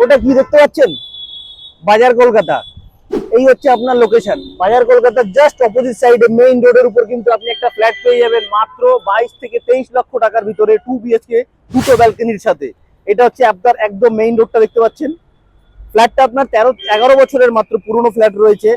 ওটা কি দেখতে পাচ্ছেন? বাজার কলকাতা। এই হচ্ছে আপনার লোকেশন, বাজার কলকাতার জাস্ট অপোজিট সাইডে মেইন রোডের উপর কিন্তু আপনি একটা ফ্ল্যাট পেয়ে যাবেন মাত্র 22 থেকে 23 লক্ষ টাকার ভিতরে 2 BHK, দুটো ব্যালকনির সাথে। এটা হচ্ছে আপনার একদম মেইন রোডটা দেখতে পাচ্ছেন। ফ্ল্যাটটা আপনার 13-11 বছরের মাত্র পুরনো ফ্ল্যাট রয়েছে।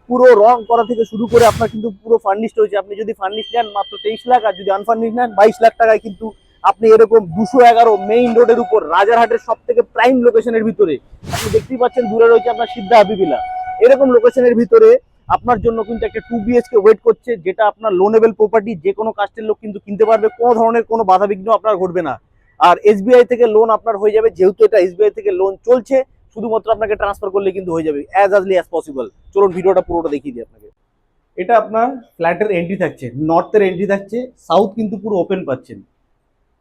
পুরো রং করা থেকে শুরু করে আপনার কিন্তু পুরো ফার্নিশড রয়েছে। আপনি যদি ফার্নিশ নেন মাত্র 23 লাখ, আর যদি আনফার্নিশ নেন 22 লাখ টাকায় কিন্তু আপনি এরকম 211 মেইন রোডের উপর রাজারহাটের সব থেকে প্রাইম লোকেশনের ভিতরে আপনি দেখতেই পাচ্ছেন দূরে রয়েছে আপনার সিদ্ধা হাবিবিলা। এরকম লোকেশনের ভিতরে আপনার জন্য কিন্তু একটা 2 BHK ওয়েট করছে, যেটা আপনার লোনেবল প্রপার্টি, যে কোনো কাস্টের লোক কিন্তু কিনতে পারবে, কোনো ধরনের কোনো বাধা বিঘ্ন আপনার ঘটবে না। আর SBI থেকে লোন আপনার হয়ে যাবে, যেহেতু এটা SBI থেকে লোন চলছে, শুধুমাত্র আপনাকে ট্রান্সফার করলে কিন্তু হয়ে যাবে অ্যাজ আর্লি অ্যাজ পসিবল। চলুন ভিডিওটা পুরোটা দেখিয়ে দিই আপনাকে। এটা আপনার ফ্ল্যাটের এন্ট্রি থাকছে, নর্থের এন্ট্রি থাকছে, সাউথ কিন্তু পুরো ওপেন পাচ্ছেন।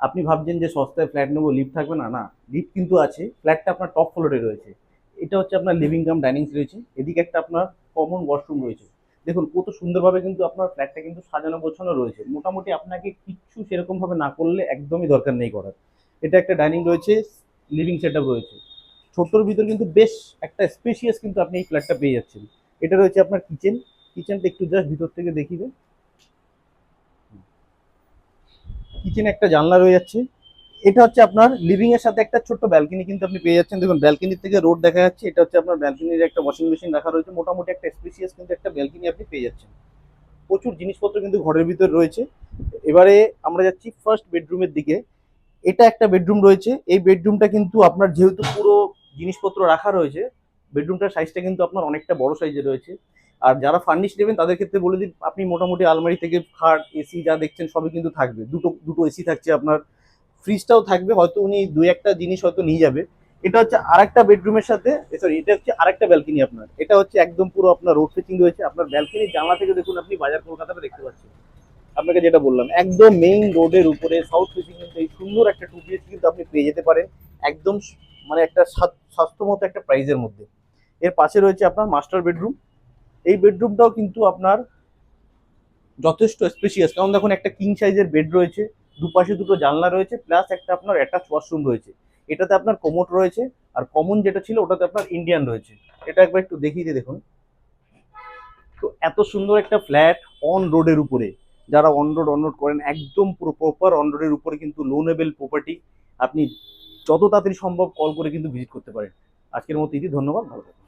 আপনি ভাবছেন যে সস্তায় ফ্ল্যাট নেবো, লিফট থাকবে না, না লিফট কিন্তু আছে। ফ্ল্যাটটা আপনার টপ ফ্লোরে রয়েছে। এটা হচ্ছে আপনার লিভিং কাম ডাইনিং রয়েছে, এদিকে একটা আপনার কমন ওয়াশরুম রয়েছে। দেখুন কত সুন্দরভাবে কিন্তু আপনার ফ্ল্যাটটা কিন্তু সাজানো গোছানো রয়েছে। মোটামুটি আপনাকে কিচ্ছু সেরকম ভাবে না করলে একদমই দরকার নেই করার। এটা একটা ডাইনিং রয়েছে, লিভিং সেট আপ রয়েছে। ছোট্টর ভিতর কিন্তু বেশ একটা স্পেশিয়াস কিন্তু আপনি এই ফ্ল্যাটটা পেয়ে যাচ্ছেন। এটা রয়েছে আপনার কিচেন। কিচেনটা একটু জাস্ট ভিতর থেকে দেখিবে। কিচেনে একটা জানলা রয়ে যাচ্ছে। এটা হচ্ছে আপনার লিভিং এর সাথে একটা ছোট্ট ব্যালকনি কিন্তু আপনি পেয়ে যাচ্ছেন। দেখুন ব্যালকনি থেকে রোড দেখা যাচ্ছে। এটা হচ্ছে আপনার ব্যালকনির একটা ওয়াশিং মেশিন রাখা রয়েছে। মোটামুটি একটা স্পেশিয়াস কিন্তু একটা ব্যালকনি আপনি পেয়ে যাচ্ছেন। প্রচুর জিনিসপত্র কিন্তু ঘরের ভিতর রয়েছে। এবারে আমরা যাচ্ছি ফার্স্ট বেডরুমের দিকে। এটা একটা বেডরুম রয়েছে। এই বেডরুমটা কিন্তু আপনার যেহেতু পুরো জিনিসপত্র রাখা রয়েছে, বেডরুমটার সাইজটা কিন্তু আপনার অনেকটা বড় সাইজে রয়েছে। আর যারা ফার্নিশ নেবেন তাদের ক্ষেত্রে বলে দিন, আপনি মোটামুটি আলমারি থেকে খাট, এসি যা দেখছেন সবই কিন্তু থাকবে। দুটো দুটো এসি থাকছে আপনার, ফ্রিজটাও থাকবে, হয়তো উনি দুই একটা জিনিস হয়তো নিয়ে যাবে। এটা হচ্ছে আরেকটা বেডরুমের সাথে, সরি এটা হচ্ছে আরেকটা ব্যালকনি আপনার। এটা হচ্ছে একদম পুরো আপনার রোড ফেসিং রয়েছে। আপনার ব্যালকনির জানলা থেকে দেখুন আপনি বাজার কলকাতাটা দেখতে পাচ্ছেন। আপনাকে যেটা বললাম একদম মেইন রোডের উপরে সাউথ ফেসিং কিন্তু এই সুন্দর একটা 2 BHK কিন্তু আপনি পেয়ে যেতে পারেন একদম মানে একটা স্বাস্থ্যমতো একটা প্রাইজের মধ্যে। এর পাশে রয়েছে আপনার মাস্টার বেডরুম। এই বেডরুমটাও কিন্তু আপনার যথেষ্ট স্পেশিয়াস, কারণ দেখুন একটা কিং সাইজের বেড রয়েছে, দুপাশে দুটো জানলা রয়েছে, প্লাস একটা আপনার অ্যাটাচ ওয়াশরুম রয়েছে। এটাতে আপনার কোমোড রয়েছে, আর কমন যেটা ছিল ওটাতে আপনার ইন্ডিয়ান রয়েছে। এটা একবার একটু দেখিয়ে দিয়ে দেখুন। তো এত সুন্দর একটা ফ্ল্যাট অন রোডের উপরে, যারা অন রোড করেন একদম পুরো প্রপার অন রোডের উপরে কিন্তু লোনেবল প্রপার্টি। আপনি যত তাড়াতাড়ি সম্ভব কল করে কিন্তু ভিজিট করতে পারেন। আজকের মতো ইতি, ধন্যবাদ, ভালো থাকবেন।